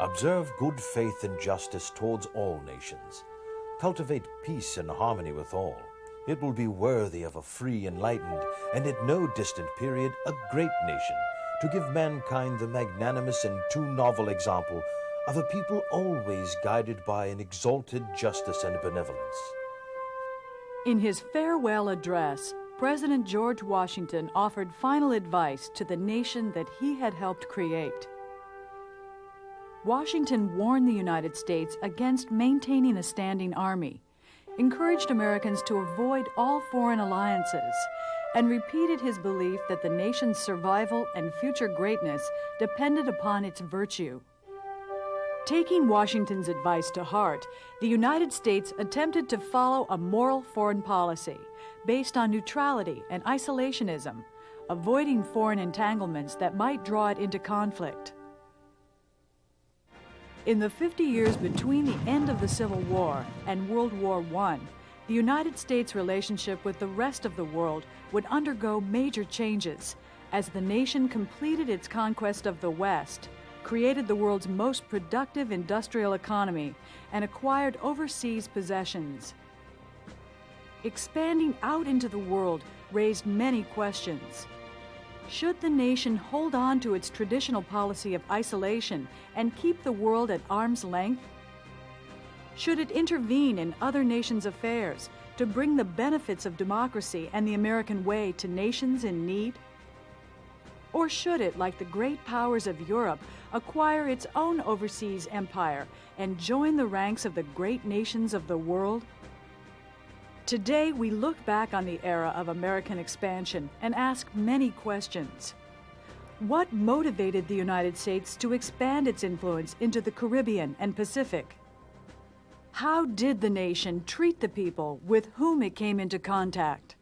Observe good faith and justice towards all nations. Cultivate peace and harmony with all. It will be worthy of a free, enlightened, and at no distant period, a great nation, to give mankind the magnanimous and too novel example of a people always guided by an exalted justice and benevolence. In his farewell address, President George Washington offered final advice to the nation that he had helped create. Washington warned the United States against maintaining a standing army, encouraged Americans to avoid all foreign alliances, and repeated his belief that the nation's survival and future greatness depended upon its virtue. Taking Washington's advice to heart, the United States attempted to follow a moral foreign policy based on neutrality and isolationism, avoiding foreign entanglements that might draw it into conflict. In the 50 years between the end of the Civil War and World War I, the United States' relationship with the rest of the world would undergo major changes as the nation completed its conquest of the West, created the world's most productive industrial economy, and acquired overseas possessions. Expanding out into the world raised many questions. Should the nation hold on to its traditional policy of isolation and keep the world at arm's length? Should it intervene in other nations' affairs to bring the benefits of democracy and the American way to nations in need? Or should it, like the great powers of Europe, acquire its own overseas empire and join the ranks of the great nations of the world? Today, we look back on the era of American expansion and ask many questions. What motivated the United States to expand its influence into the Caribbean and Pacific? How did the nation treat the people with whom it came into contact?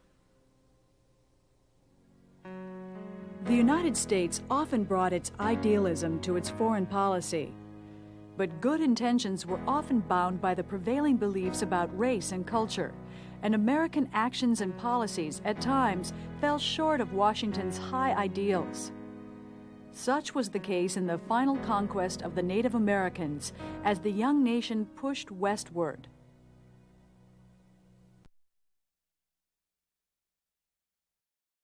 The United States often brought its idealism to its foreign policy, but good intentions were often bound by the prevailing beliefs about race and culture, and American actions and policies at times fell short of Washington's high ideals. Such was the case in the final conquest of the Native Americans as the young nation pushed westward.